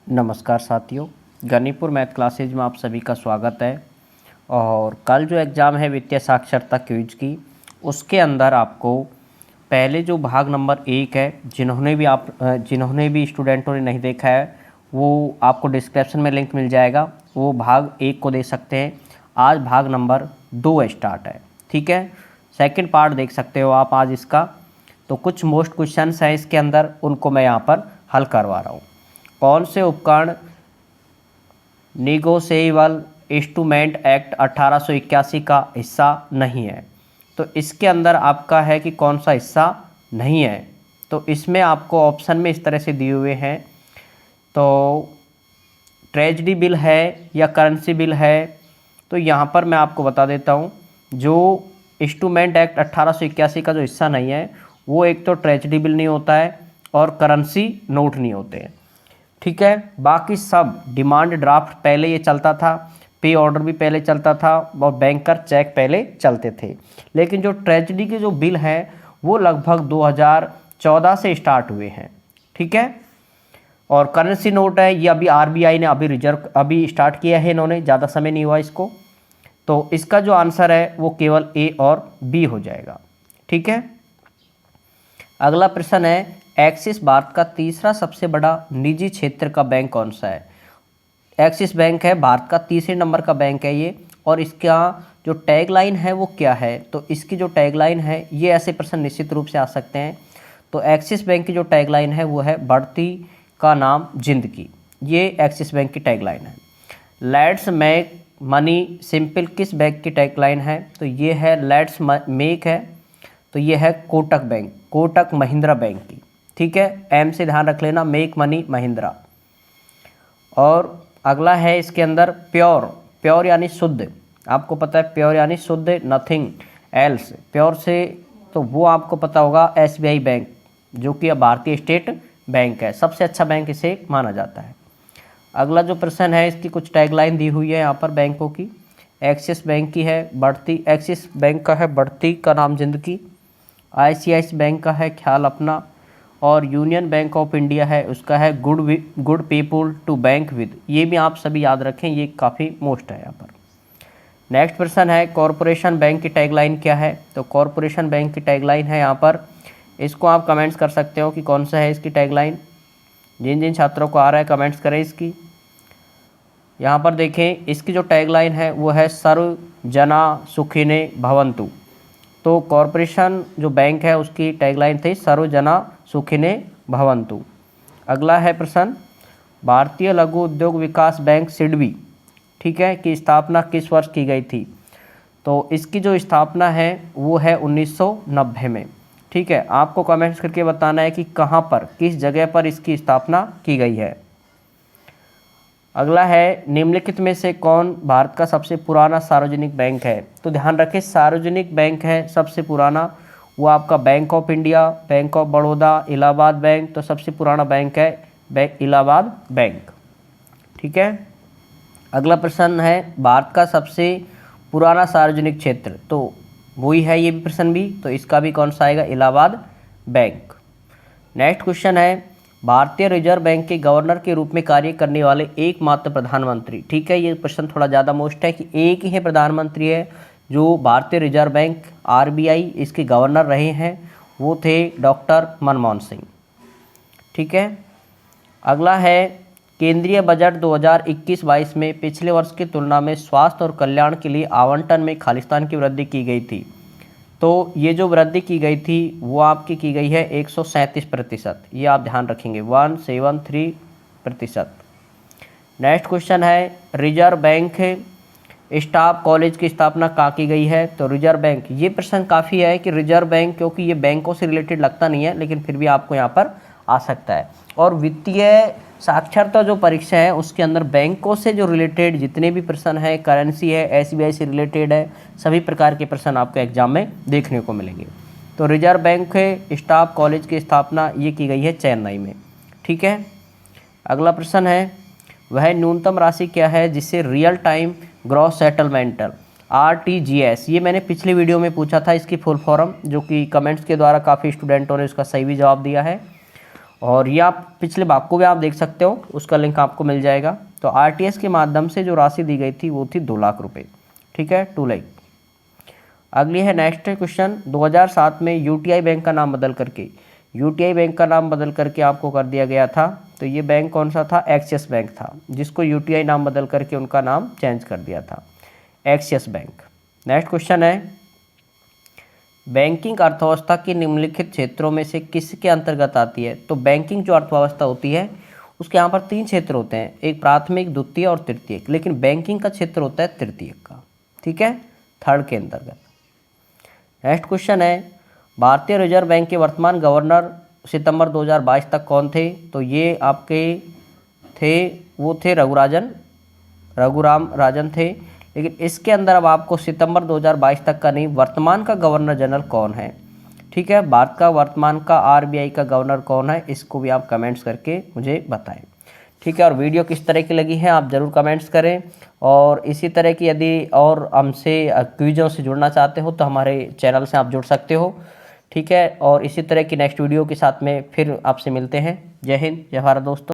नमस्कार साथियों, Ganipur math classes में आप सभी का स्वागत है। और कल जो एग्ज़ाम है वित्तीय साक्षरता क्विज की, उसके अंदर आपको पहले जो भाग नंबर 1 है, जिन्होंने भी स्टूडेंटों ने नहीं देखा है वो आपको डिस्क्रिप्शन में लिंक मिल जाएगा, वो भाग 1 को देख सकते हैं। आज भाग नंबर 2 स्टार्ट है, ठीक है। सेकंड पार्ट देख सकते हो आप आज इसका। तो कुछ मोस्ट क्वेश्चंस हैं इसके अंदर, उनको मैं यहाँ पर हल करवा रहा हूँ। कौन से उपकरण निगोशिएबल इंस्ट्रूमेंट एक्ट 1881 का हिस्सा नहीं है? तो इसके अंदर आपका है कि कौन सा हिस्सा नहीं है। तो इसमें आपको ऑप्शन में इस तरह से दिए हुए हैं। तो ट्रेजडी बिल है या करेंसी बिल है। तो यहाँ पर मैं आपको बता देता हूँ, जो इंस्ट्रूमेंट एक्ट 1881 का जो हिस्सा नहीं है वो एक तो ट्रेजडी बिल नहीं होता है और करेंसी नोट नहीं होते हैं, ठीक है। बाकी सब डिमांड ड्राफ्ट पहले ये चलता था, पे ऑर्डर भी पहले चलता था और बैंकर चेक पहले चलते थे। लेकिन जो ट्रेजडी के जो बिल हैं वो लगभग 2014 से स्टार्ट हुए हैं, ठीक है। और करेंसी नोट है ये अभी आरबीआई ने अभी स्टार्ट किया है, इन्होंने, ज़्यादा समय नहीं हुआ इसको। तो इसका जो आंसर है वो केवल ए और बी हो जाएगा, ठीक है। अगला प्रश्न है, एक्सिस भारत का तीसरा सबसे बड़ा निजी क्षेत्र का बैंक कौन सा है? एक्सिस बैंक है भारत का तीसरे नंबर का बैंक है ये। और इसका जो टैगलाइन है वो क्या है? तो इसकी जो टैगलाइन है, ये ऐसे प्रश्न निश्चित रूप से आ सकते हैं। तो एक्सिस बैंक की जो टैगलाइन है वो है बढ़ती का नाम जिंदगी। ये एक्सिस बैंक की टैगलाइन है। लेट्स मेक मनी सिंपल किस बैंक की टैगलाइन है? तो ये है लेट्स मेक है, तो ये है कोटक बैंक, कोटक महिंद्रा बैंक की, ठीक है। एम से ध्यान रख लेना, मेक मनी महिंद्रा। और अगला है इसके अंदर प्योर, प्योर यानी शुद्ध। आपको पता है प्योर यानी शुद्ध, नथिंग एल्स। प्योर से तो वो आपको पता होगा एसबीआई बैंक, जो कि भारतीय स्टेट बैंक है, सबसे अच्छा बैंक इसे माना जाता है। अगला जो प्रश्न है, इसकी कुछ टैगलाइन दी हुई है यहाँ पर बैंकों की। एक्सिस बैंक की है बढ़ती, एक्सिस बैंक का है बढ़ती का नाम जिंदगी। आईसीआईसी बैंक का है ख्याल अपना। और यूनियन बैंक ऑफ इंडिया है, उसका है good people to bank with. ये भी आप सभी याद रखें, ये काफ़ी मोस्ट है यहाँ पर। नेक्स्ट प्रश्न है, कॉरपोरेशन बैंक की टैगलाइन क्या है? तो कॉरपोरेशन बैंक की टैगलाइन है यहाँ पर, इसको आप कमेंट्स कर सकते हो कि कौन सा है इसकी टैगलाइन। जिन जिन छात्रों को आ रहा है कमेंट्स करें इसकी। यहाँ पर देखें, इसकी जो टैगलाइन है वो है सर्व जना सुखिने भवन्तु। तो कॉरपोरेशन जो बैंक है उसकी टैगलाइन थी सर्व जना सुखिने भवन्तु। अगला है प्रश्न, भारतीय लघु उद्योग विकास बैंक सिडबी, ठीक है, की स्थापना किस वर्ष की गई थी? तो इसकी जो स्थापना है वो है 1990 में, ठीक है। आपको कमेंट्स करके बताना है कि कहाँ पर, किस जगह पर इसकी स्थापना की गई है। अगला है, निम्नलिखित में से कौन भारत का सबसे पुराना सार्वजनिक बैंक है? तो ध्यान रखें, सार्वजनिक बैंक है सबसे पुराना वो आपका bank of India, bank of Baroda, Allahabad bank. तो सबसे पुराना बैंक है इलाहाबाद बैंक, ठीक है। अगला प्रश्न है, भारत का सबसे पुराना सार्वजनिक क्षेत्र, तो वही है ये भी प्रश्न भी, तो इसका भी कौन सा आएगा? इलाहाबाद बैंक। नेक्स्ट क्वेश्चन है, भारतीय रिजर्व बैंक के गवर्नर के रूप में कार्य करने वाले एकमात्र प्रधानमंत्री, ठीक है। ये प्रश्न थोड़ा ज़्यादा मोस्ट है कि एक ही प्रधानमंत्री है जो भारतीय रिजर्व बैंक आरबीआई इसके गवर्नर रहे हैं, वो थे डॉक्टर मनमोहन सिंह, ठीक है। अगला है, केंद्रीय बजट 2021-22 में पिछले वर्ष की तुलना में स्वास्थ्य और कल्याण के लिए आवंटन में खालिस्तान की वृद्धि की गई थी। तो ये जो वृद्धि की गई थी वो आपकी की गई है 137%, ये आप ध्यान रखेंगे, 173%। नेक्स्ट क्वेश्चन है, रिजर्व बैंक स्टाफ कॉलेज की स्थापना कहाँ की गई है? तो रिजर्व बैंक, ये प्रश्न काफ़ी है कि रिजर्व बैंक, क्योंकि ये बैंकों से रिलेटेड लगता नहीं है, लेकिन फिर भी आपको यहाँ पर आ सकता है। और वित्तीय साक्षरता जो परीक्षा है उसके अंदर बैंकों से जो रिलेटेड जितने भी प्रश्न है, करेंसी है, एसबीआई से रिलेटेड है, सभी प्रकार के प्रश्न आपको एग्जाम में देखने को मिलेंगे। तो रिजर्व बैंक स्टाफ कॉलेज की स्थापना ये की गई है चेन्नई में, ठीक है। अगला प्रश्न है, वह न्यूनतम राशि क्या है जिसे रियल टाइम ग्रॉस सेटलमेंटल आरटीजीएस, ये मैंने पिछली वीडियो में पूछा था इसकी फुल फॉर्म, जो कि कमेंट्स के द्वारा काफ़ी स्टूडेंटों ने उसका सही भी जवाब दिया है। और ये आप पिछले भाग को भी आप देख सकते हो, उसका लिंक आपको मिल जाएगा। तो आरटीएस के माध्यम से जो राशि दी गई थी वो थी 2 लाख रुपए, ठीक है, 2 लाख। अगली है नेक्स्ट क्वेश्चन, 2007 में यूटीआई बैंक का नाम बदल करके आपको कर दिया गया था। तो ये बैंक कौन सा था? एक्सिस बैंक था, जिसको यूटीआई नाम बदल करके उनका नाम चेंज कर दिया था, एक्सिस बैंक। नेक्स्ट क्वेश्चन है, बैंकिंग अर्थव्यवस्था की निम्नलिखित क्षेत्रों में से किसके अंतर्गत आती है? तो बैंकिंग जो अर्थव्यवस्था होती है उसके यहाँ पर 3 क्षेत्र होते हैं, एक प्राथमिक, द्वितीय और तृतीयक, लेकिन बैंकिंग का क्षेत्र होता है तृतीयक का, ठीक है, थर्ड के अंतर्गत। नेक्स्ट क्वेश्चन है, भारतीय रिजर्व बैंक के वर्तमान गवर्नर सितंबर 2022 तक कौन थे? तो ये आपके थे रघुराम राजन थे। लेकिन इसके अंदर अब आपको सितंबर 2022 तक का नहीं, वर्तमान का गवर्नर जनरल कौन है, ठीक है, भारत का वर्तमान का आरबीआई का गवर्नर कौन है, इसको भी आप कमेंट्स करके मुझे बताएं, ठीक है। और वीडियो किस तरह की लगी है आप ज़रूर कमेंट्स करें। और इसी तरह की यदि और हमसे क्विज़ों से जुड़ना चाहते हो तो हमारे चैनल से आप जुड़ सकते हो, ठीक है। और इसी तरह की नेक्स्ट वीडियो के साथ में फिर आपसे मिलते हैं। जय हिंद, जय भारत दोस्तों।